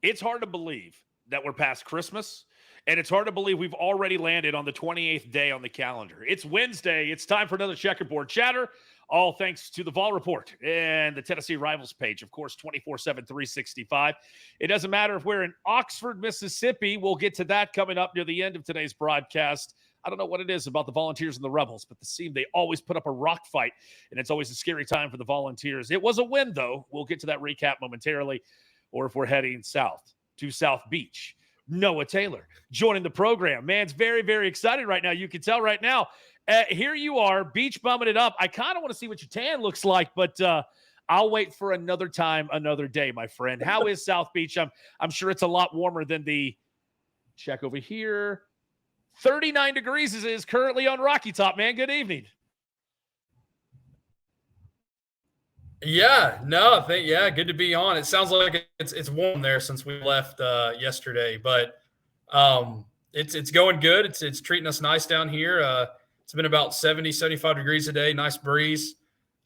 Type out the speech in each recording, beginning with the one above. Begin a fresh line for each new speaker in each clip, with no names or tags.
It's hard to believe that we're past Christmas, and it's hard to believe we've already landed on the 28th day on the calendar. It's Wednesday. It's time for another checkerboard chatter. All thanks to the Vol Report and the Tennessee Rivals page, of course, 24/7, 365. It doesn't matter if we're in Oxford, Mississippi. We'll get to that coming up near the end of today's broadcast. I don't know what it is about the Volunteers and the Rebels, but they always put up a rock fight, and it's always a scary time for the Volunteers. It was a win, though. We'll get to that recap momentarily. Or if we're heading south to South Beach, Noah Taylor joining the program. Man's very, very excited right now. You can tell right now. Here you are, beach bumming it up. I kind of want to see what your tan looks like, but I'll wait for another time, another day, my friend. How is South Beach? I'm sure it's a lot warmer than the check over here. 39 degrees is currently on Rocky Top, man. Good evening.
Yeah, good to be on. It sounds like it's warm there since we left yesterday, but it's going good. It's treating us nice down here. It's been about 70, 75 degrees a day, nice breeze.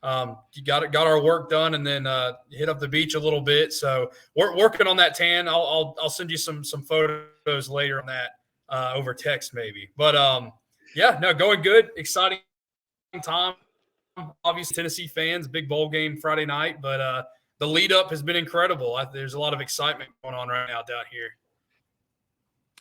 You got our work done and then hit up the beach a little bit. So we're working on that tan. I'll send you some photos later on that over text maybe. But going good, exciting time. Obviously, Tennessee fans, big bowl game Friday night, but the lead up has been incredible. There's a lot of excitement going on right now down here.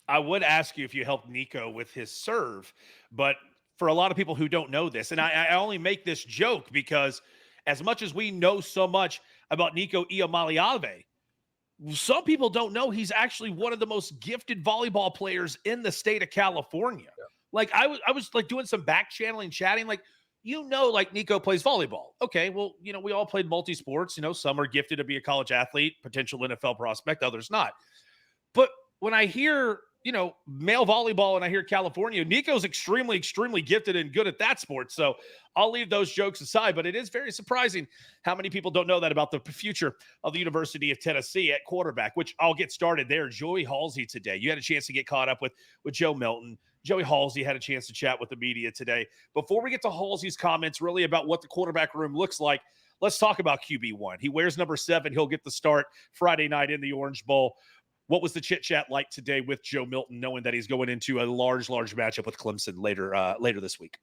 I would ask you if you helped Nico with his serve, but for a lot of people who don't know this, and I only make this joke because as much as we know so much about Nico Iamaleava, some people don't know he's actually one of the most gifted volleyball players in the state of California. Yeah. Like I was like doing some back channeling, chatting, like, like Nico plays volleyball. Okay, well, we all played multi-sports. Some are gifted to be a college athlete, potential NFL prospect, others not. But when I hear, male volleyball and I hear California, Nico's extremely, extremely gifted and good at that sport. So I'll leave those jokes aside, but it is very surprising how many people don't know that about the future of the University of Tennessee at quarterback, which I'll get started there. Joey Halsey today. You had a chance to get caught up with Joe Milton. Joey Halsey had a chance to chat with the media today. Before we get to Halsey's comments really about what the quarterback room looks like, let's talk about QB1. He wears number 7. He'll get the start Friday night in the Orange Bowl. What was the chit-chat like today with Joe Milton, knowing that he's going into a large matchup with Clemson later this week?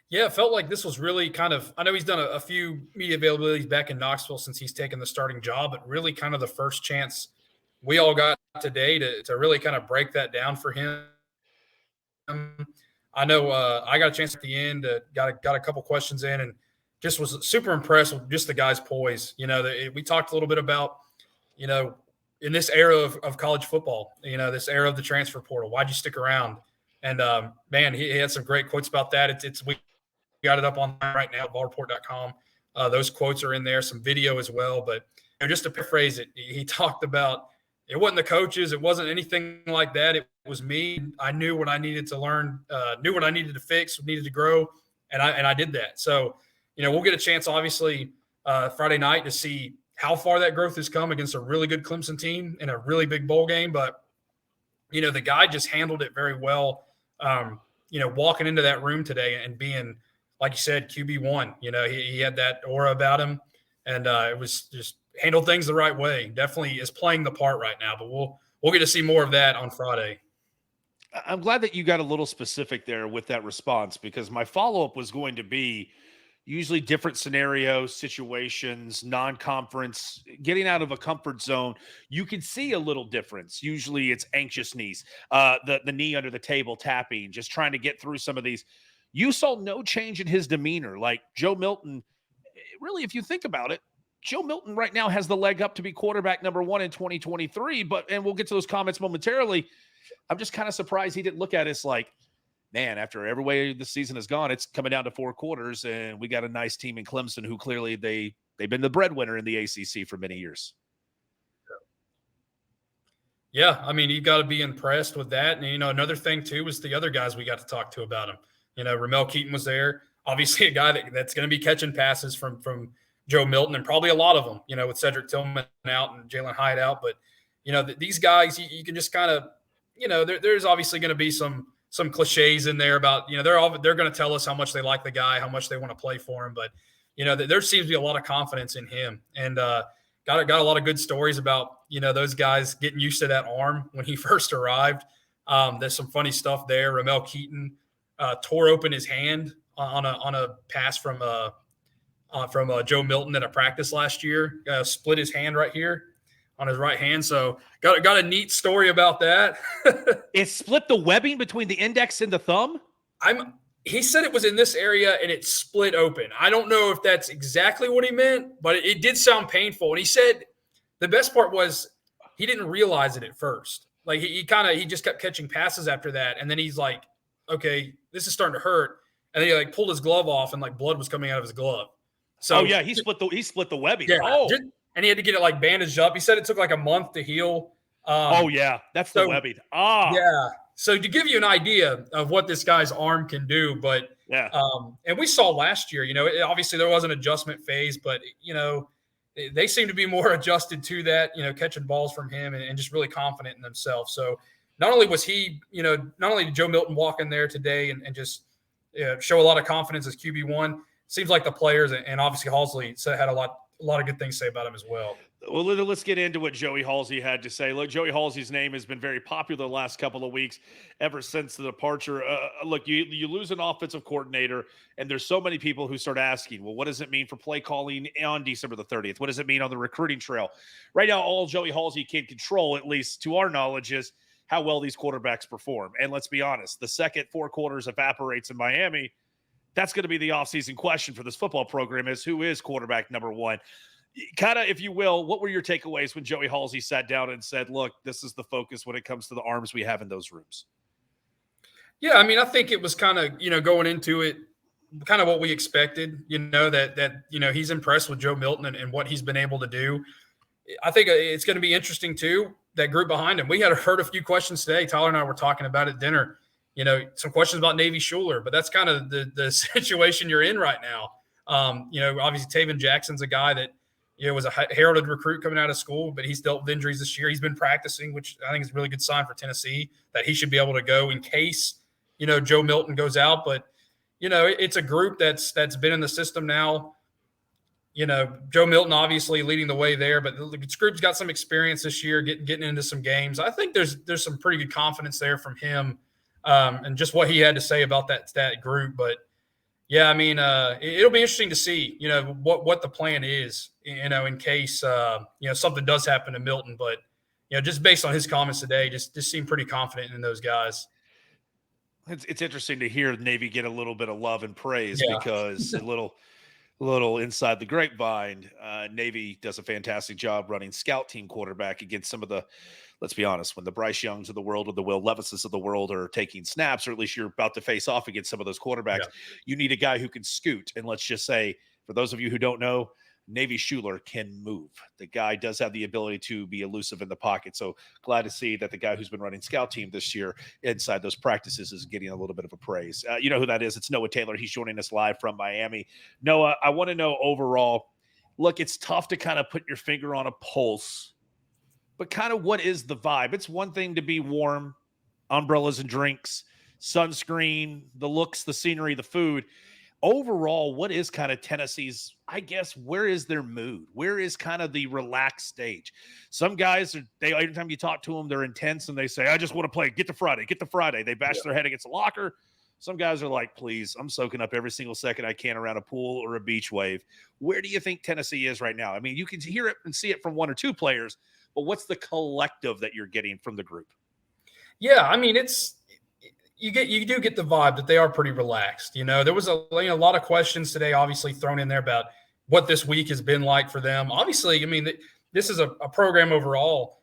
Yeah, it felt like this was really kind of – I know he's done a few media availabilities back in Knoxville since he's taken the starting job, but really kind of the first chance we all got today to really kind of break that down for him. I know I got a chance at the end, got a couple questions in, and just was super impressed with just the guy's poise. We talked a little bit about, in this era of college football, this era of the transfer portal, why'd you stick around? And man, he had some great quotes about that. We got it up on right now, volreport.com. Those quotes are in there, some video as well. But just to paraphrase it, he talked about it wasn't the coaches, it wasn't anything like that. It was me. I knew what I needed to learn, knew what I needed to fix, needed to grow, and I did that. So, we'll get a chance, obviously, Friday night to see how far that growth has come against a really good Clemson team in a really big bowl game. But, the guy just handled it very well, walking into that room today and being, like you said, QB1. He had that aura about him, and it was just handled things the right way. Definitely is playing the part right now, but we'll get to see more of that on Friday.
I'm glad that you got a little specific there with that response, because my follow-up was going to be usually different scenarios, situations, non-conference, getting out of a comfort zone. You can see a little difference. Usually it's anxious knees, the knee under the table tapping, just trying to get through some of these. You saw no change in his demeanor. Like Joe Milton, really, if you think about it, Joe Milton right now has the leg up to be quarterback number 1 in 2023, and we'll get to those comments momentarily. I'm just kind of surprised he didn't look at us like, man, after every way the season has gone, it's coming down to 4 quarters, and we got a nice team in Clemson who clearly they've been the breadwinner in the ACC for many years.
Yeah, I mean, you got to be impressed with that. And, another thing, too, was the other guys we got to talk to about him. Ramel Keaton was there, obviously a guy that's going to be catching passes from Joe Milton, and probably a lot of them, with Cedric Tillman out and Jalen Hyatt out. But, these guys, you can just kind of, there's obviously going to be some cliches in there about, they're going to tell us how much they like the guy, how much they want to play for him. But, there seems to be a lot of confidence in him. And, got a lot of good stories about, those guys getting used to that arm when he first arrived. There's some funny stuff there. Ramel Keaton tore open his hand on a pass from Joe Milton at a practice last year. Split his hand right here on his right hand. So got a neat story about that.
It split the webbing between the index and the thumb?
He said it was in this area and it split open. I don't know if that's exactly what he meant, but it did sound painful. And he said the best part was he didn't realize it at first. Like he just kept catching passes after that. And then he's like, okay, this is starting to hurt. And then he like pulled his glove off and like blood was coming out of his glove. So
he split the webbing.
Yeah, and he had to get it like bandaged up. He said it took like a month to heal.
That's the webbing.
Yeah. So to give you an idea of what this guy's arm can do, but
yeah.
And we saw last year, obviously there was an adjustment phase, but they seem to be more adjusted to that, catching balls from him and just really confident in themselves. So not only was he, not only did Joe Milton walk in there today and just show a lot of confidence as QB1, seems like the players and obviously Halsey had a lot of good things to say about him as well.
Well, let's get into what Joey Halsey had to say. Look, Joey Halsey's name has been very popular the last couple of weeks ever since the departure. Look, you lose an offensive coordinator, and there's so many people who start asking, well, what does it mean for play calling on December the 30th? What does it mean on the recruiting trail? Right now, all Joey Halsey can control, at least to our knowledge, is how well these quarterbacks perform. And let's be honest, the second 4 quarters evaporates in Miami. That's going to be the offseason question for this football program is who is quarterback number 1? Kind of, if you will, what were your takeaways when Joey Halsey sat down and said, look, this is the focus when it comes to the arms we have in those rooms?
Yeah, I mean, I think it was kind of, going into it, kind of what we expected, that he's impressed with Joe Milton and what he's been able to do. I think it's going to be interesting, too, that group behind him. We had heard a few questions today. Tyler and I were talking about at dinner, some questions about Navy Schuler, but that's kind of the situation you're in right now. Obviously Taven Jackson's a guy that, was a heralded recruit coming out of school, but he's dealt with injuries this year. He's been practicing, which I think is a really good sign for Tennessee that he should be able to go in case, Joe Milton goes out. But, it's a group that's been in the system now. Joe Milton obviously leading the way there, but this group's got some experience this year getting into some games. I think there's some pretty good confidence there from him and just what he had to say about that group. But, yeah, I mean, it'll be interesting to see, what the plan is, in case, something does happen to Milton. But, just based on his comments today, just seemed pretty confident in those guys.
It's interesting to hear Navy get a little bit of love and praise because a little inside the grapevine, Navy does a fantastic job running scout team quarterback against some of the, let's be honest, when the Bryce Youngs of the world or the Will Levises of the world are taking snaps, or at least you're about to face off against some of those quarterbacks, you need a guy who can scoot. And let's just say, for those of you who don't know, Navy Schuler can move. The guy does have the ability to be elusive in the pocket. So glad to see that the guy who's been running scout team this year inside those practices is getting a little bit of a praise. You know who that is? It's Noah Taylor. He's joining us live from Miami. Noah, I want to know overall, look, it's tough to kind of put your finger on a pulse, but kind of what is the vibe? It's one thing to be warm, umbrellas and drinks, sunscreen, the looks, the scenery, the food. Overall, what is kind of Tennessee's, I guess, where is their mood? Where is kind of the relaxed stage? Some guys, every time you talk to them, they're intense and they say, I just want to play. Get to Friday. They bash their head against the locker. Some guys are like, please, I'm soaking up every single second I can around a pool or a beach wave. Where do you think Tennessee is right now? I mean, you can hear it and see it from 1 or 2 players, but what's the collective that you're getting from the group?
Yeah, I mean, you do get the vibe that they are pretty relaxed. There was a lot of questions today, obviously thrown in there about what this week has been like for them. Obviously, I mean, this is a program overall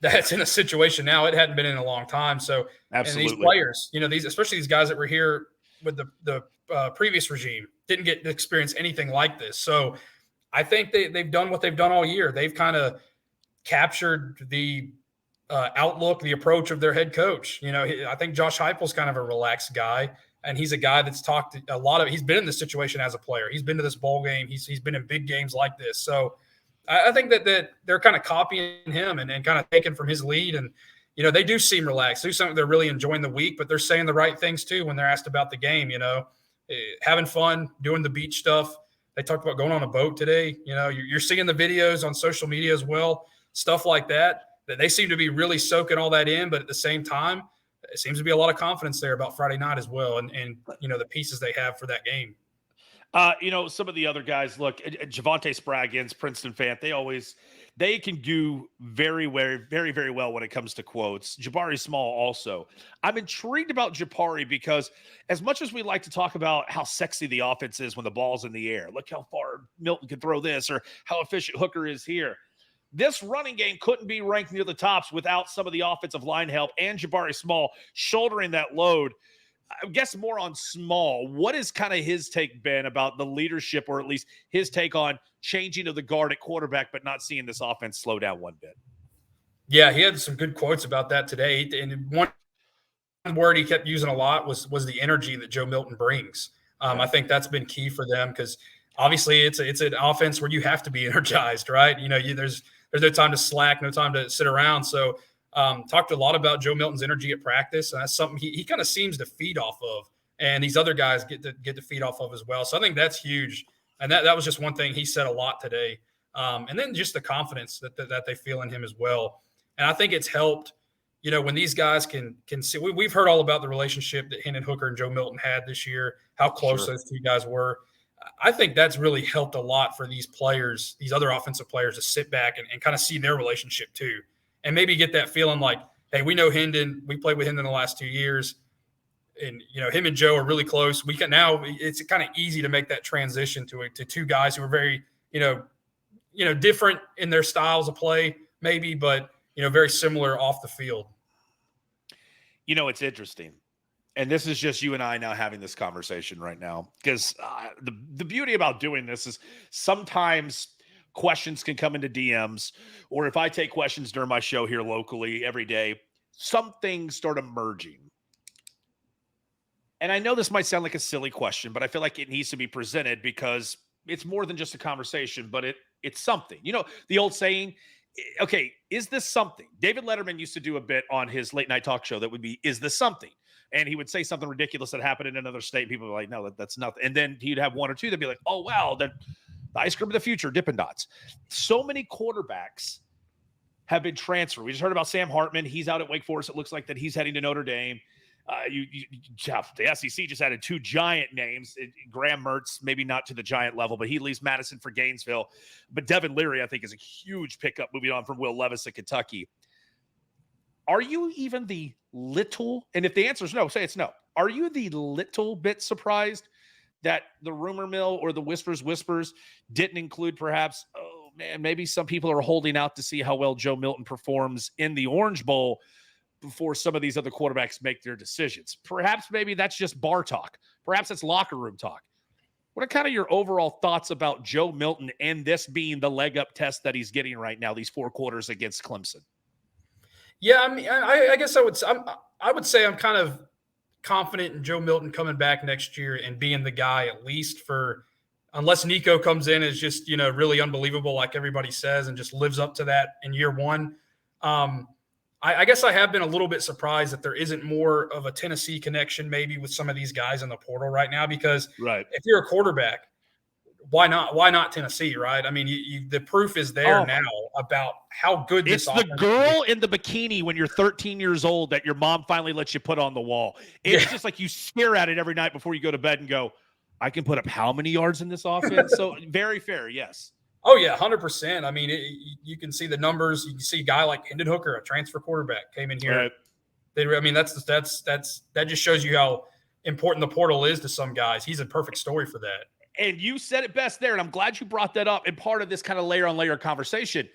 that's in a situation now it hadn't been in a long time. So,
absolutely.
And these players, especially these guys that were here with the previous regime, didn't get to experience anything like this. So, I think they've done what they've done all year. They've kind of captured the outlook, the approach of their head coach. I think Josh Heupel's kind of a relaxed guy, and he's a guy that's talked a lot of. He's been in this situation as a player. He's been to this bowl game. He's been in big games like this. So I think that they're kind of copying him and kind of taking from his lead. And they do seem relaxed. They do something they're really enjoying the week, but they're saying the right things too when they're asked about the game. Having fun, doing the beach stuff. They talked about going on a boat today. You know, you're seeing the videos on social media as well, stuff like that. That they seem to be really soaking all that in, but at the same time, it seems to be a lot of confidence there about Friday night as well, and you know the pieces they have for that game.
Some of the other guys, look, Javante Spraggins, Princeton fan, they can do very, very, very, very well when it comes to quotes. Jabari Small also. I'm intrigued about Jabari because as much as we like to talk about how sexy the offense is when the ball's in the air, look how far Milton can throw this or how efficient Hooker is here. This running game couldn't be ranked near the tops without some of the offensive line help and Jabari Small shouldering that load. I guess more on Small. What is kind of his take been about the leadership, or at least his take on changing of the guard at quarterback, but not seeing this offense slow down one bit?
Yeah, he had some good quotes about that today. And one word he kept using a lot was the energy that Joe Milton brings. I think that's been key for them because obviously it's an offense where you have to be energized, right? You know, there's no time to slack, no time to sit around. So talked a lot about Joe Milton's energy at practice, and that's something he kind of seems to feed off of, and these other guys get to feed off of as well. So I think that's huge, and that was just one thing he said a lot today. And then just the confidence that they feel in him as well, and I think it's helped. You know, when these guys can see, we've heard all about the relationship that Hendon Hooker and Joe Milton had this year, how close those two guys were. I think that's really helped a lot for these players, these other offensive players, to sit back and kind of see their relationship too. And maybe get that feeling like, hey, we know Hendon. We played with Hendon the last 2 years. And, you know, him and Joe are really close. We can now – it's kind of easy to make that transition to two guys who are very, you know, different in their styles of play maybe, but, you know, very similar off the field.
You know, it's interesting. And this is just you and I now having this conversation right now because the beauty about doing this is sometimes – questions can come into DMs, or if I take questions during my show here locally every day, some things start emerging. And I know this might sound like a silly question, but I feel like it needs to be presented because it's more than just a conversation, but it's something. You know, the old saying, okay, is this something? David Letterman used to do a bit on his late night talk show that would be, is this something? And he would say something ridiculous that happened in another state. People were like, no, that's nothing. And then he'd have one or two that'd be like, oh, wow, the ice cream of the future, Dippin' Dots. So many quarterbacks have been transferred. We just heard about Sam Hartman. He's out at Wake Forest. It looks like that he's heading to Notre Dame. The SEC just added two giant names. Graham Mertz, maybe not to the giant level, but he leaves Madison for Gainesville. But Devin Leary, I think, is a huge pickup moving on from Will Levis at Kentucky. Are you even the little, and if the answer is no, say it's no. Are you the little bit surprised that the rumor mill or the whispers didn't include perhaps, oh man, maybe some people are holding out to see how well Joe Milton performs in the Orange Bowl before some of these other quarterbacks make their decisions? Perhaps maybe that's just bar talk. Perhaps it's locker room talk. What are kind of your overall thoughts about Joe Milton and this being the leg up test that he's getting right now, these 4 quarters against Clemson?
Yeah, I mean, I guess I would say I'm kind of confident in Joe Milton coming back next year and being the guy at least for, unless Nico comes in as just, you know, really unbelievable like everybody says and just lives up to that in year one. I guess I have been a little bit surprised that there isn't more of a Tennessee connection maybe with some of these guys in the portal right now because if you're a quarterback, why not Tennessee, right? I mean, the proof is there now about how good this offense is.
It's the girl in the bikini when you're 13 years old that your mom finally lets you put on the wall. It's just like you stare at it every night before you go to bed and go, I can put up how many yards in this offense? So very fair, yes.
Oh, yeah, 100%. I mean, you can see the numbers. You can see a guy like Hendon Hooker, a transfer quarterback, came in here. Right. I mean, that just shows you how important the portal is to some guys. He's a perfect story for that.
And you said it best there, and I'm glad you brought that up. And part of this kind of layer on layer conversation,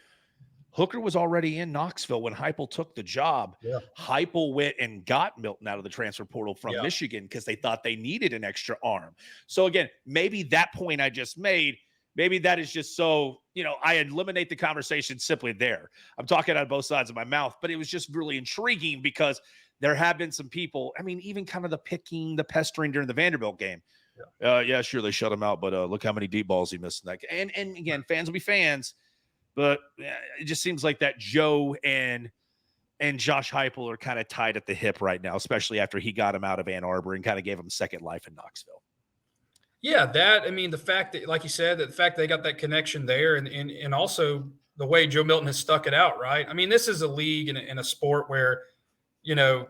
Hooker was already in Knoxville when Heupel took the job.
Yeah.
Heupel went and got Milton out of the transfer portal from Michigan because they thought they needed an extra arm. So again, maybe that point I just made, maybe that is just so, you know, I eliminate the conversation simply there. I'm talking out of both sides of my mouth, but it was just really intriguing because there have been some people, I mean, even kind of the pestering during the Vanderbilt game. Yeah, sure, they shut him out, but look how many deep balls he missed in that game. And again, fans will be fans, but it just seems like that Joe and Josh Heupel are kind of tied at the hip right now, especially after he got him out of Ann Arbor and kind of gave him second life in Knoxville.
Yeah, that I mean, the fact that, like you said, that the fact they got that connection there, and also the way Joe Milton has stuck it out, right? I mean, this is a league and a sport where you know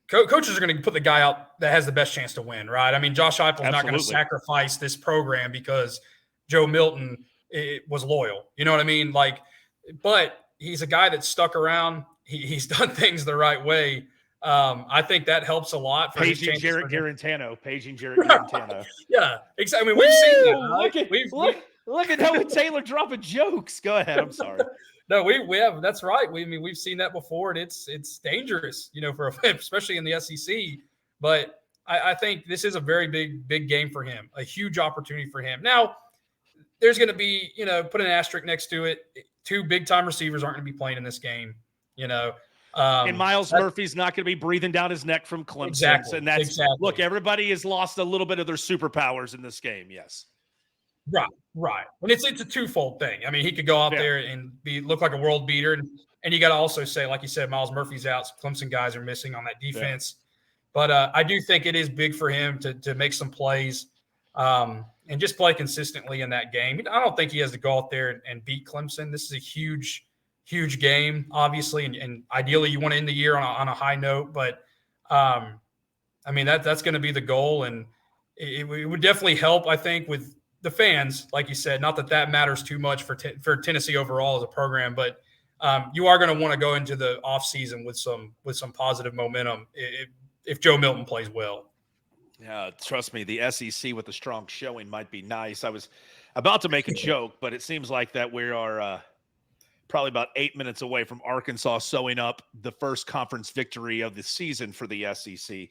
coaches are going to put the guy out that has the best chance to win, right? I mean, Josh Heupel's not going to
Absolutely.
sacrifice this program because Joe Milton was loyal. You know what I mean? Like, but he's a guy that stuck around. He's done things the right way. I think that helps a lot for his
Paging
chances
Jarrett
for him.
Garantano. Paging Jarrett Garantano.
Yeah, exactly. I mean, we've seen that,
Woo!
right?
Look at Noah Taylor dropping jokes. Go ahead. I'm sorry.
No, we have. That's right. I mean, we've seen that before, and it's dangerous, for especially in the SEC. But I think this is a very big game for him, a huge opportunity for him. Now, there's going to be, put an asterisk next to it. Two big time receivers aren't going to be playing in this game.
And Miles Murphy's not going to be breathing down his neck from Clemson.
Exactly.
And that's
exactly.
Look, everybody has lost a little bit of their superpowers in this game. Yes.
Right. And it's a twofold thing. I mean, he could go out there and look like a world beater, and you got to also say, like you said, Miles Murphy's out. So Clemson guys are missing on that defense. Yeah. But I do think it is big for him to make some plays and just play consistently in that game. I don't think he has to go out there and beat Clemson. This is a huge game, obviously, and ideally you want to end the year on a high note. But I mean that's going to be the goal, and it would definitely help, I think, with the fans, like you said. Not that matters too much for Tennessee overall as a program, but you are going to want to go into the offseason with some positive momentum if Joe Milton plays well.
Yeah, trust me, the SEC with a strong showing might be nice. I was about to make a joke, but it seems like that we are probably about 8 minutes away from Arkansas sewing up the first conference victory of the season for the SEC.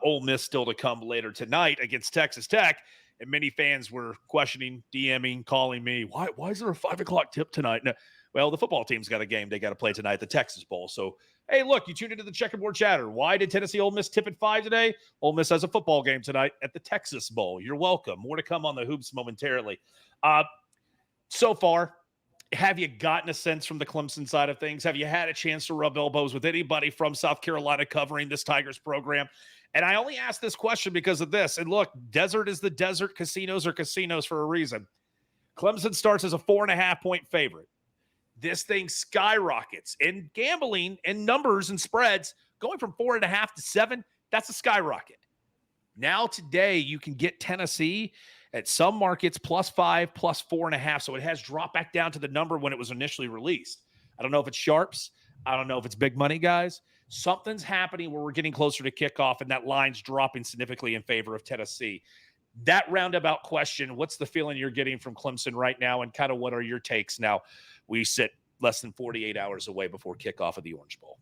Ole Miss still to come later tonight against Texas Tech. And many fans were questioning, DMing, calling me, why is there a 5 o'clock tip tonight? No, well, the football team's got a game they got to play tonight, the Texas Bowl. So, hey, look, you tuned into the Checkerboard Chatter. Why did Tennessee Ole Miss tip at 5 today? Ole Miss has a football game tonight at the Texas Bowl. You're welcome. More to come on the hoops momentarily. So far, have you gotten a sense from the Clemson side of things? Have you had a chance to rub elbows with anybody from South Carolina covering this Tigers program? And I only ask this question because of this. And look, desert is the desert. Casinos are casinos for a reason. Clemson starts as a 4.5-point favorite. This thing skyrockets in gambling and numbers and spreads, going from 4.5 to 7. That's a skyrocket. Now today you can get Tennessee at some markets +5, +4.5. So it has dropped back down to the number when it was initially released. I don't know if it's sharps. I don't know if it's big money, guys. Something's happening where we're getting closer to kickoff and that line's dropping significantly in favor of Tennessee. That roundabout question, what's the feeling you're getting from Clemson right now, and kind of what are your takes now? We sit less than 48 hours away before kickoff of the Orange Bowl.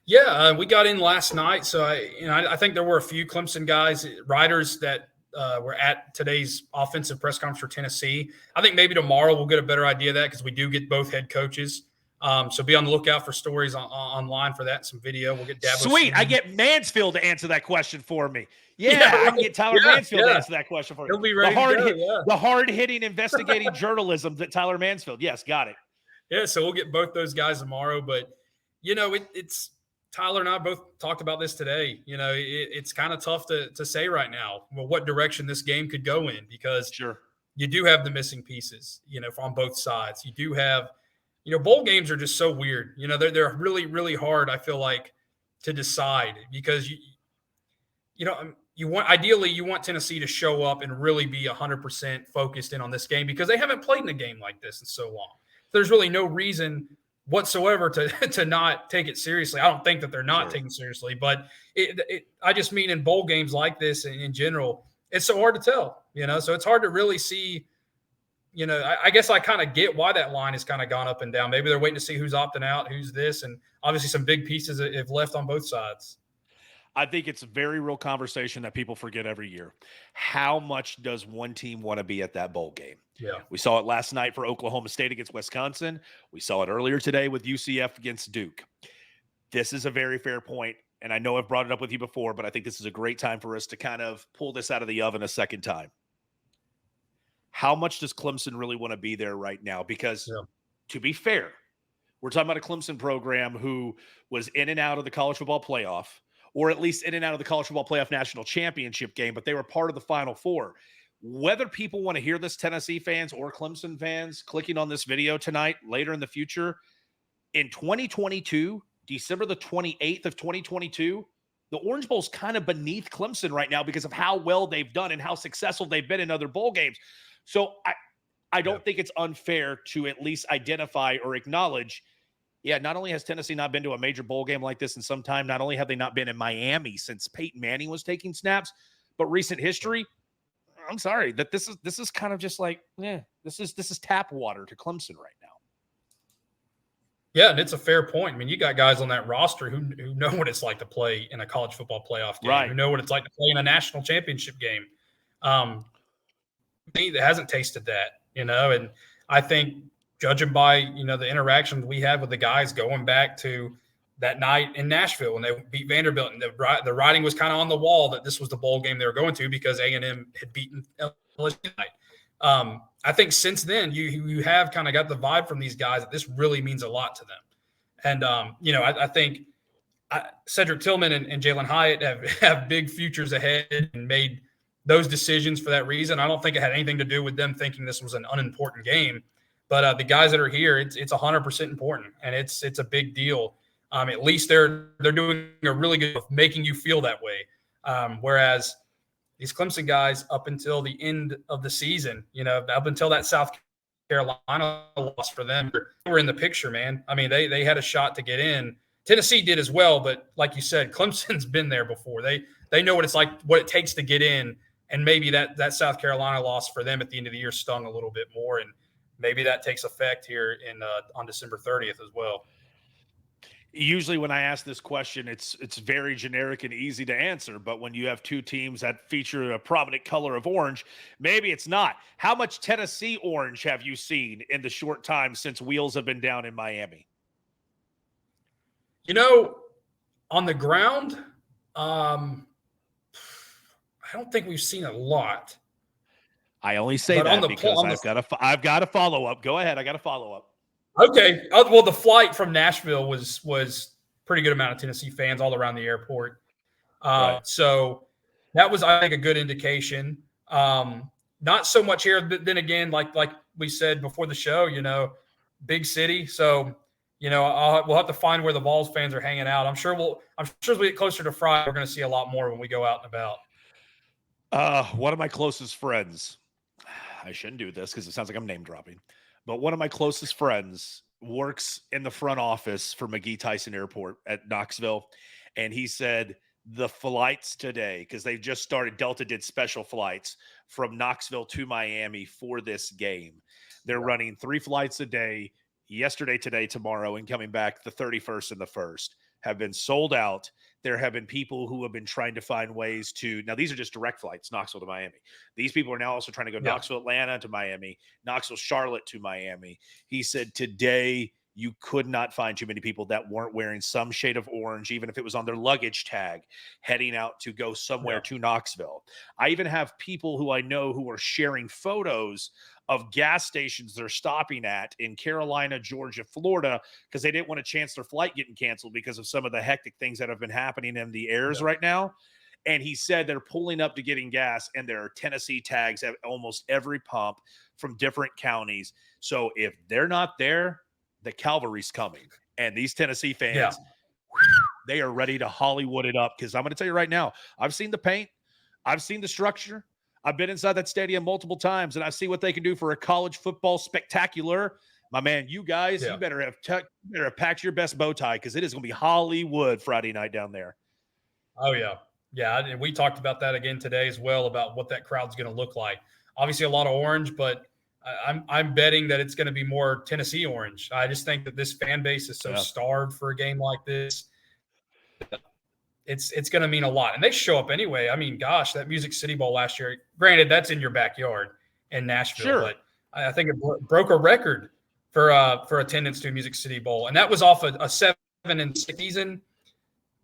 Yeah, we got in last night, so I think there were a few Clemson guys, writers that were at today's offensive press conference for Tennessee. I think maybe tomorrow we'll get a better idea of that because we do get both head coaches. So be on the lookout for stories online for that, some video. We'll get Dabo.
Sweet. I get Mansfield to answer that question for me. Yeah, right. I can get Tyler Mansfield to answer that question for me.
He'll be ready
the hard-hitting investigating journalism that Tyler Mansfield. Yes, got it.
Yeah, so we'll get both those guys tomorrow. But, it's Tyler and I both talked about this today. It's kind of tough to say right now what direction this game could go in because you do have the missing pieces, on both sides. You do have – bowl games are just so weird. They're really, really hard, I feel like, to decide because you want Tennessee to show up and really be 100% focused in on this game because they haven't played in a game like this in so long. There's really no reason whatsoever to not take it seriously. I don't think that they're not taking it seriously, but I just mean in bowl games like this in general, it's so hard to tell, so it's hard to really see. I guess I kind of get why that line has kind of gone up and down. Maybe they're waiting to see who's opting out, who's this, and obviously some big pieces have left on both sides.
I think it's a very real conversation that people forget every year. How much does one team want to be at that bowl game?
Yeah.
We saw it last night for Oklahoma State against Wisconsin. We saw it earlier today with UCF against Duke. This is a very fair point, and I know I've brought it up with you before, but I think this is a great time for us to kind of pull this out of the oven a second time. How much does Clemson really want to be there right now? Because to be fair, we're talking about a Clemson program who was in and out of the college football playoff, or at least in and out of the College Football Playoff National Championship game, but they were part of the Final Four. Whether people want to hear this, Tennessee fans or Clemson fans, clicking on this video tonight, later in the future, in 2022, December the 28th of 2022, the Orange Bowl's kind of beneath Clemson right now because of how well they've done and how successful they've been in other bowl games. So I don't think it's unfair to at least identify or acknowledge, not only has Tennessee not been to a major bowl game like this in some time, not only have they not been in Miami since Peyton Manning was taking snaps, but recent history, I'm sorry, that this is kind of just like, this is tap water to Clemson right now.
Yeah, and it's a fair point. I mean, you got guys on that roster who know what it's like to play in a college football playoff game,
right,
who know what it's like to play in a national championship game. Me that hasn't tasted that, and I think judging by, the interactions we had with the guys going back to that night in Nashville when they beat Vanderbilt, and the writing was kind of on the wall that this was the bowl game they were going to because A&M had beaten LSU tonight. I think since then you have kind of got the vibe from these guys that this really means a lot to them. And, I think Cedric Tillman and Jalen Hyatt have big futures ahead and made those decisions for that reason. I don't think it had anything to do with them thinking this was an unimportant game. But the guys that are here, it's 100% important, and it's a big deal. At least they're doing a really good job of making you feel that way. Whereas these Clemson guys, up until the end of the season, up until that South Carolina loss for them, they were in the picture, man. I mean, they had a shot to get in. Tennessee did as well, but like you said, Clemson's been there before. They know what it's like, what it takes to get in, and maybe that South Carolina loss for them at the end of the year stung a little bit more, and maybe that takes effect here on December 30th as well.
Usually when I ask this question, it's very generic and easy to answer. But when you have two teams that feature a prominent color of orange, maybe it's not. How much Tennessee orange have you seen in the short time since wheels have been down in Miami?
On the ground, I don't think we've seen a lot.
I only say that because I've got a follow up. Go ahead. I got a follow up.
Okay. Well, the flight from Nashville was pretty good amount of Tennessee fans all around the airport. Right. So that was, I think, a good indication. Not so much here, but then again, like we said before the show, big city. So, we'll have to find where the Vols fans are hanging out. I'm sure as we get closer to Friday, we're going to see a lot more when we go out and about.
One of my closest friends, I shouldn't do this because it sounds like I'm name dropping, but one of my closest friends works in the front office for McGee Tyson Airport at Knoxville. And he said the flights today, because they've just started, Delta did special flights from Knoxville to Miami for this game. They're running 3 flights a day, yesterday, today, tomorrow, and coming back the 31st and the 1st, have been sold out. There have been people who have been trying to find ways to, now these are just direct flights, Knoxville to Miami. These people are now also trying to go Knoxville, Atlanta to Miami, Knoxville, Charlotte to Miami. He said today you could not find too many people that weren't wearing some shade of orange, even if it was on their luggage tag, heading out to go somewhere to Knoxville. I even have people who I know who are sharing photos of gas stations they're stopping at in Carolina, Georgia, Florida, because they didn't want to chance their flight getting canceled because of some of the hectic things that have been happening in the airs right now. And he said they're pulling up to getting gas, and there are Tennessee tags at almost every pump from different counties. So if they're not there, the cavalry's coming. And these Tennessee fans, they are ready to Hollywood it up, because I'm going to tell you right now, I've seen the paint. I've seen the structure. I've been inside that stadium multiple times, and I see what they can do for a college football spectacular. My man, you guys, you better have packed your best bow tie, because it is going to be Hollywood Friday night down there.
Oh, yeah. Yeah, and we talked about that again today as well, about what that crowd's going to look like. Obviously a lot of orange, but I'm betting that it's going to be more Tennessee orange. I just think that this fan base is so starved for a game like this. It's going to mean a lot. And they show up anyway. I mean, gosh, that Music City Bowl last year, granted, that's in your backyard in Nashville, but I think it broke a record for attendance to a Music City Bowl. And that was off a 7-6 season,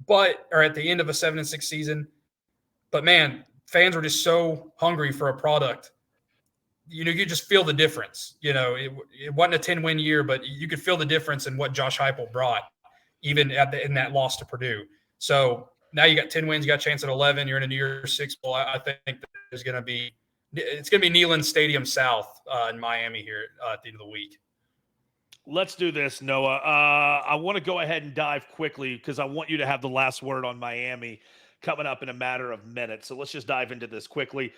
or at the end of a 7-6 season. But man, fans were just so hungry for a product. You just feel the difference. It wasn't a 10-win year, but you could feel the difference in what Josh Heupel brought, even in that loss to Purdue. So now you got 10 wins, you got a chance at 11. You're in a New Year's Six bowl. I think that there's going to be Neyland Stadium South in Miami here at the end of the week.
Let's do this, Noah. I want to go ahead and dive quickly because I want you to have the last word on Miami coming up in a matter of minutes. So let's just dive into this quickly.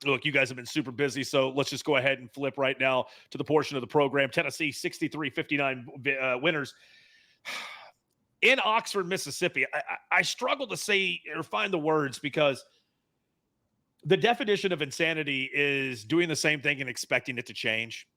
Look, you guys have been super busy, so let's just go ahead and flip right now to the portion of the program. Tennessee 63-59 winners. In Oxford, Mississippi, I struggle to say or find the words because the definition of insanity is doing the same thing and expecting it to change.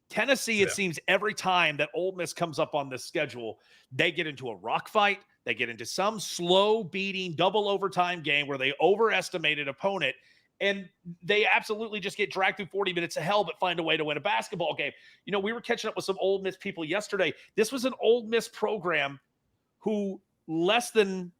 Tennessee, it seems every time that Ole Miss comes up on this schedule, they get into a rock fight. They get into some slow beating double overtime game where they overestimate an opponent and they absolutely just get dragged through 40 minutes of hell, but find a way to win a basketball game. You know, we were catching up with some Ole Miss people yesterday. This was an Ole Miss program who less than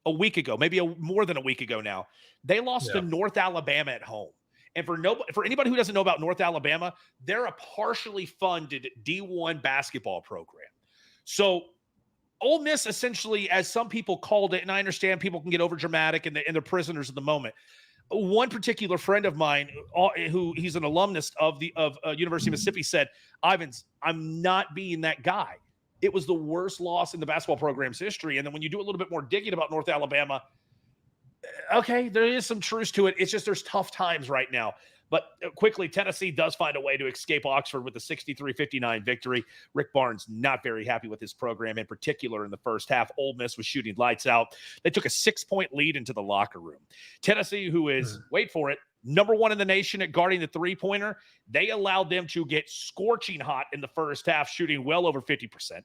a week ago, maybe more than a week ago now, they lost to North Alabama at home. And for anybody who doesn't know about North Alabama, they're a partially funded D1 basketball program. So Ole Miss essentially, as some people called it, and I understand people can get over dramatic and they're prisoners of the moment. One particular friend of mine, who he's an alumnus of University of Mississippi, said, "Ivans, I'm not being that guy. It was the worst loss in the basketball program's history." And then when you do a little bit more digging about North Alabama, okay, there is some truth to it. It's just there's tough times right now. But quickly, Tennessee does find a way to escape Oxford with a 63-59 victory. Rick Barnes not very happy with his program, in particular in the first half. Ole Miss was shooting lights out. They took a 6-point lead into the locker room. Tennessee, who is, wait for it, number one in the nation at guarding the three-pointer, they allowed them to get scorching hot in the first half, shooting well over 50%.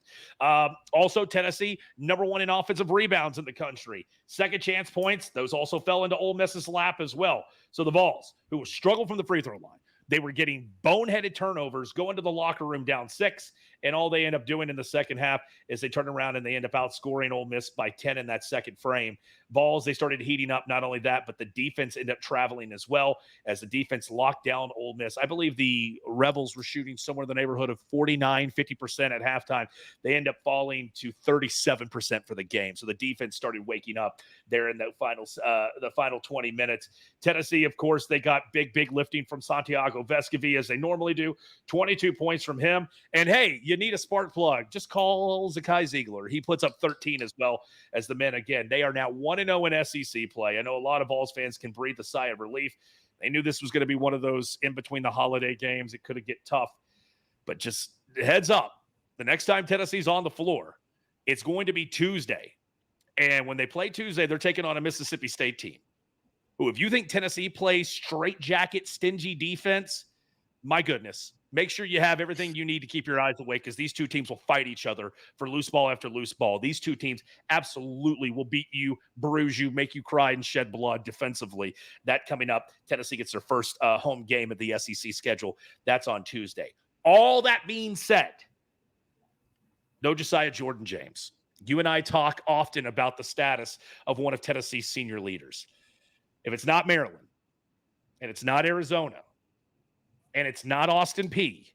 Also, Tennessee, number one in offensive rebounds in the country. Second chance points, those also fell into Ole Miss's lap as well. So the Vols, who struggled from the free throw line, they were getting boneheaded turnovers, going to the locker room down 6, and all they end up doing in the second half is they turn around and they end up outscoring Ole Miss by 10 in that second frame. Vols, they started heating up. Not only that, but the defense ended up traveling as well as the defense locked down Ole Miss. I believe the Rebels were shooting somewhere in the neighborhood of 49-50% at halftime. They end up falling to 37% for the game. So the defense started waking up there in the final 20 minutes. Tennessee, of course, they got big lifting from Santiago Vescovi as they normally do. 22 points from him. And hey, you need a spark plug. Just call Zakai Ziegler. He puts up 13 as well as the men. Again, they are now 1-0 in SEC play. I know a lot of Vols fans can breathe a sigh of relief. They knew this was going to be one of those in between the holiday games. It could get tough. But just heads up, the next time Tennessee's on the floor, it's going to be Tuesday. And when they play Tuesday, they're taking on a Mississippi State team who, if you think Tennessee plays straitjacket, stingy defense, my goodness, make sure you have everything you need to keep your eyes awake because these two teams will fight each other for loose ball after loose ball. These two teams absolutely will beat you, bruise you, make you cry and shed blood defensively. That coming up, Tennessee gets their first home game of the SEC schedule. That's on Tuesday. All that being said, no Josiah Jordan-James. You and I talk often about the status of one of Tennessee's senior leaders. If it's not Maryland, and it's not Arizona, and it's not Austin Peay,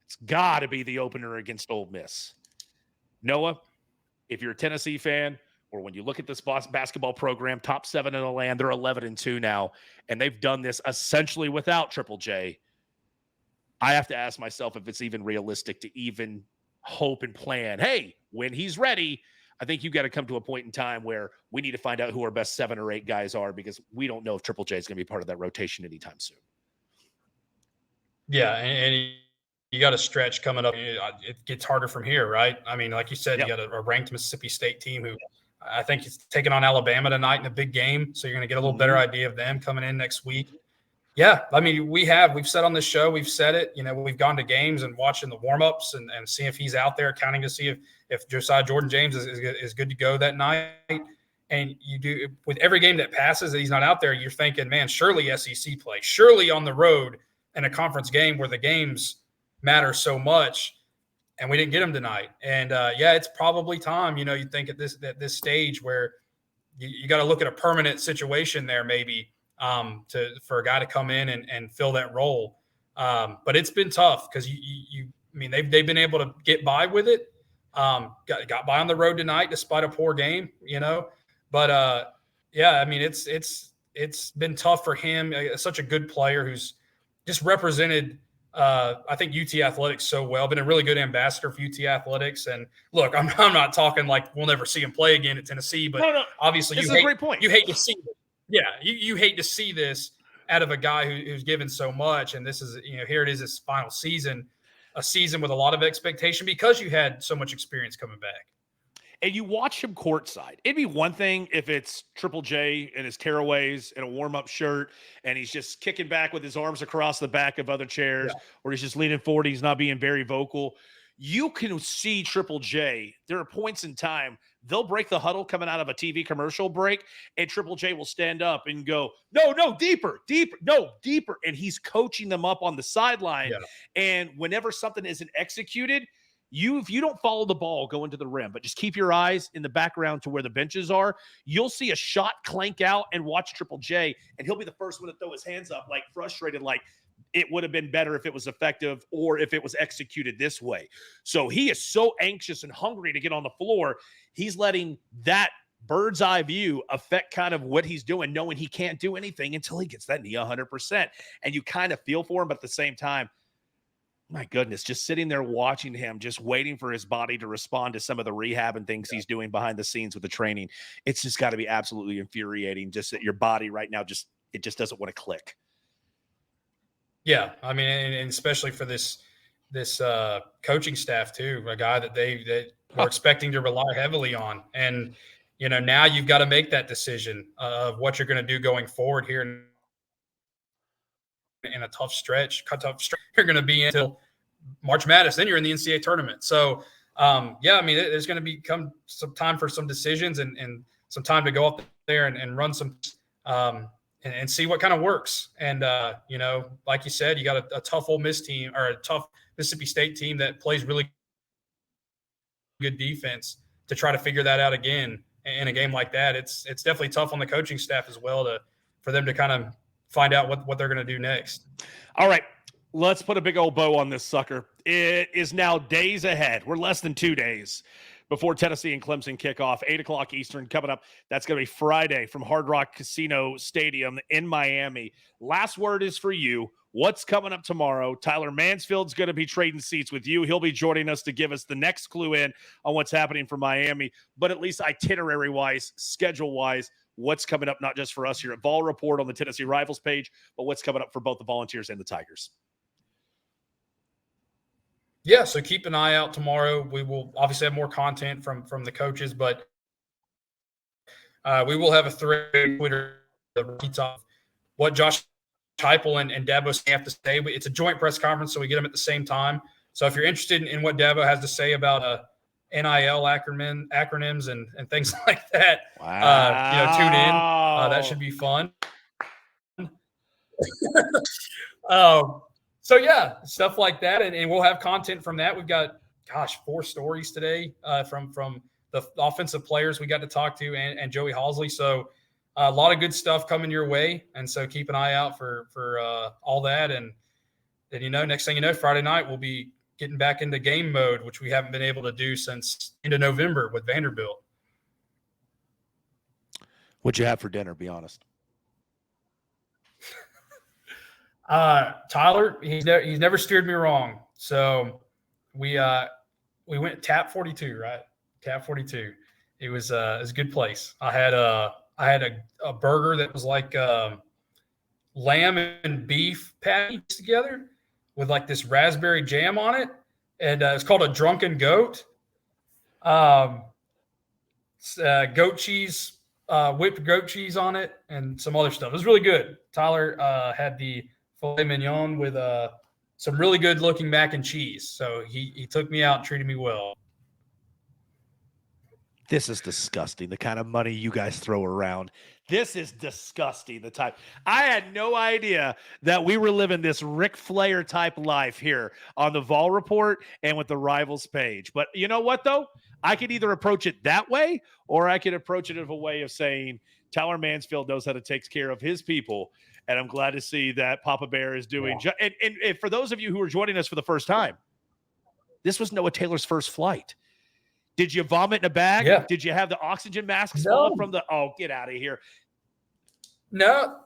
it's got to be the opener against Ole Miss. Noah, if you're a Tennessee fan, or when you look at this basketball program, top 7 in the land, they're 11-2 now, and they've done this essentially without Triple J. I have to ask myself if it's even realistic to even hope and plan, hey, when he's ready, I think you got to come to a point in time where we need to find out who our best 7 or 8 guys are because we don't know if Triple J is going to be part of that rotation anytime soon.
Yeah, and you got a stretch coming up. It gets harder from here, right? I mean, like you said, You got a ranked Mississippi State team who I think is taking on Alabama tonight in a big game, so you're going to get a little better idea of them coming in next week. Yeah, I mean, we've said on this show, we've said it, we've gone to games and watching the warm-ups and seeing if he's out there, counting to see if Josiah Jordan-James is good to go that night. And you do with every game that passes that he's not out there, you're thinking, man, surely SEC play, surely on the road in a conference game where the games matter so much, and we didn't get him tonight. And it's probably time. You think at this stage where you got to look at a permanent situation there, maybe for a guy to come in and fill that role. But it's been tough because they've been able to get by with it. Got by on the road tonight despite a poor game. But yeah, I mean, it's been tough for him. Such a good player who's just represented, I think, UT Athletics so well. Been a really good ambassador for UT Athletics. And look, I'm not talking like we'll never see him play again at Tennessee, but
No, no,
obviously
this is a great point.
you hate to see this. Yeah, you hate to see this out of a guy who's given so much. And this is, here it is, his final season, a season with a lot of expectation because you had so much experience coming back.
And you watch him courtside. It'd be one thing if it's Triple J in his tearaways in a warm-up shirt, and he's just kicking back with his arms across the back of other chairs, or he's just leaning forward. He's not being very vocal. You can see Triple J. There are points in time they'll break the huddle coming out of a TV commercial break, and Triple J will stand up and go, no, deeper, no, deeper. And he's coaching them up on the sideline. Yeah. And whenever something isn't executed, if you don't follow the ball, go into the rim, but just keep your eyes in the background to where the benches are, you'll see a shot clank out and watch Triple J, and he'll be the first one to throw his hands up, like frustrated, like it would have been better if it was effective or if it was executed this way. So he is so anxious and hungry to get on the floor. He's letting that bird's eye view affect kind of what he's doing, knowing he can't do anything until he gets that knee 100%. And you kind of feel for him, but at the same time, my goodness, just sitting there watching him, just waiting for his body to respond to some of the rehab and things he's doing behind the scenes with the training. It's just got to be absolutely infuriating just that your body right now, it just doesn't want to click.
Yeah. I mean, and especially for this coaching staff too, a guy that they were expecting to rely heavily on. And, now you've got to make that decision of what you're going to do going forward here in a tough stretch. You're going to be until March Madness, then you're in the NCAA tournament. So, yeah, I mean, there's going to come some time for some decisions and some time to go up there and run some and see what kind of works. And, like you said, you got a tough Ole Miss team or a tough Mississippi State team that plays really good defense to try to figure that out again in a game like that. It's definitely tough on the coaching staff as well for them to kind of find out what they're going to do next.
All right. Let's put a big old bow on this sucker. It is now days ahead. We're less than 2 days before Tennessee and Clemson kick off, 8 o'clock Eastern coming up. That's going to be Friday from Hard Rock Casino Stadium in Miami. Last word is for you. What's coming up tomorrow? Tyler Mansfield's going to be trading seats with you. He'll be joining us to give us the next clue in on what's happening for Miami, but at least itinerary-wise, schedule-wise, what's coming up, not just for us here at Vol Report on the Tennessee Rivals page, but what's coming up for both the Volunteers and the Tigers.
Yeah, so keep an eye out tomorrow. We will obviously have more content from the coaches, but we will have a thread on Twitter of what Josh Heupel and Dabo have to say. It's a joint press conference, so we get them at the same time. So if you're interested in what Dabo has to say about NIL acronyms and things like that, tune in. That should be fun. So yeah, stuff like that, and we'll have content from that. We've got 4 stories today from the offensive players we got to talk to and Joey Halsley. So a lot of good stuff coming your way, and so keep an eye out for all that. And then next thing you know, Friday night we'll be getting back into game mode, which we haven't been able to do since into November with Vanderbilt.
What'd you have for dinner? Be honest.
Tyler, he's never steered me wrong. So we went Tap 42, right? Tap 42. It was a good place. I had a burger that was like lamb and beef patties together with like this raspberry jam on it, and it's called a Drunken Goat. Goat cheese, whipped goat cheese on it, and some other stuff. It was really good. Tyler had the filet mignon with some really good looking mac and cheese. So he took me out and treated me well.
This is disgusting, the kind of money you guys throw around. This is disgusting, the type. I had no idea that we were living this Ric Flair type life here on the Vol Report and with the Rivals page. But you know what, though? I could either approach it that way, or I could approach it as a way of saying Tyler Mansfield knows how to take care of his people. And I'm glad to see that Papa Bear is doing.
Yeah.
And for those of you who are joining us for the first time, this was Noah Taylor's first flight. Did you vomit in a bag?
Yeah.
Did you have the oxygen masks
No.
fall from the? Oh, get out of here!
No,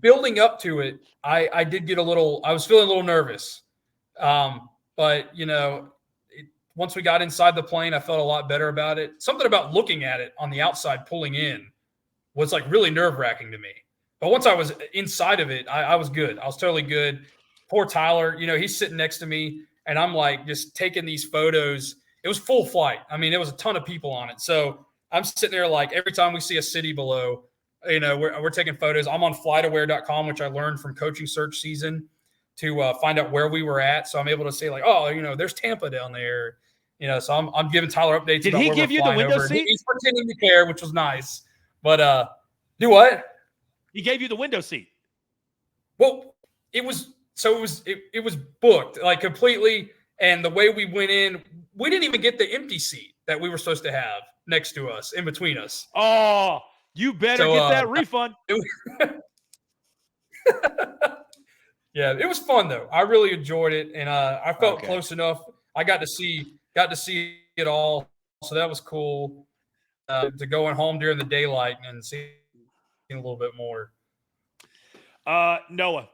building up to it, I did get I was feeling a little nervous. But once we got inside the plane, I felt a lot better about it. Something about looking at it on the outside pulling in was like really nerve-wracking to me. But once I was inside of it, I was good. I was totally good. Poor Tyler, he's sitting next to me and I'm like just taking these photos. It was full flight. I mean, there was a ton of people on it. So I'm sitting there like every time we see a city below, we're taking photos. I'm on flightaware.com, which I learned from coaching search season to find out where we were at. So I'm able to say like, oh, there's Tampa down there. So I'm giving Tyler updates.
Did
about
he
where
give
we're
you the
flying
window
over.
seat?
He's pretending to care, which was nice. But do what?
He gave you the window seat.
Well, it was booked like completely. And the way we went in, we didn't even get the empty seat that we were supposed to have next to us, in between us.
Oh, you better get that refund.
Yeah, it was fun though. I really enjoyed it, and I felt close enough. I got to see it all, so that was cool. To going home during the daylight and seeing a little bit more.
Noah,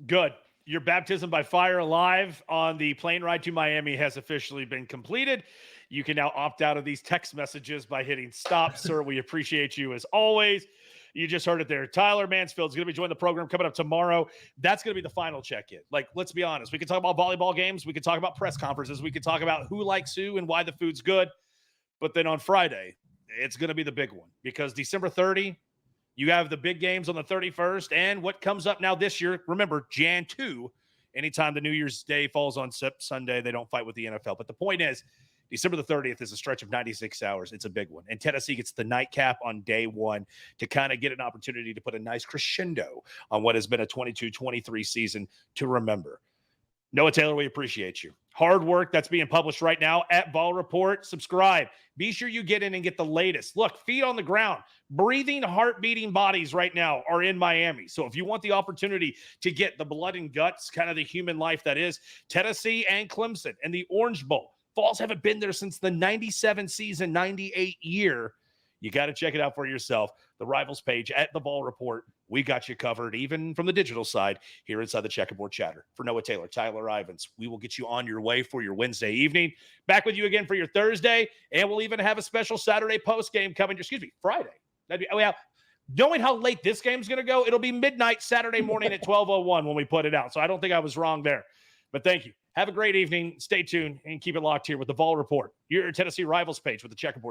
good. Your baptism by fire alive on the plane ride to Miami has officially been completed. You can now opt out of these text messages by hitting stop, sir. We appreciate you as always. You just heard it there. Tyler Mansfield's going to be joining the program coming up tomorrow. That's going to be the final check-in. Like, let's be honest. We could talk about volleyball games. We could talk about press conferences. We could talk about who likes who and why the food's good. But then on Friday, it's going to be the big one because December 30, you have the big games on the 31st. And what comes up now this year, remember, Jan 2, anytime the New Year's Day falls on Sunday, they don't fight with the NFL. But the point is, December the 30th is a stretch of 96 hours. It's a big one. And Tennessee gets the nightcap on day one to kind of get an opportunity to put a nice crescendo on what has been a 22-23 season to remember. Noah Taylor, we appreciate you. Hard work that's being published right now at Vol Report. Subscribe. Be sure you get in and get the latest. Look, feet on the ground, breathing, heart-beating bodies right now are in Miami. So if you want the opportunity to get the blood and guts, kind of the human life that is Tennessee and Clemson and the Orange Bowl, Vols haven't been there since the 97 season, 98 year. You got to check it out for yourself. The Rivals page at the Vol Report. We got you covered, even from the digital side, here inside the Checkerboard Chatter. For Noah Taylor, Tyler Ivins, we will get you on your way for your Wednesday evening. Back with you again for your Thursday, and we'll even have a special Saturday post game coming. Friday. Knowing how late this game's going to go, it'll be midnight Saturday morning at 12:01 when we put it out. So I don't think I was wrong there. But thank you. Have a great evening. Stay tuned and keep it locked here with the Vol Report, your Tennessee Rivals page with the Checkerboard.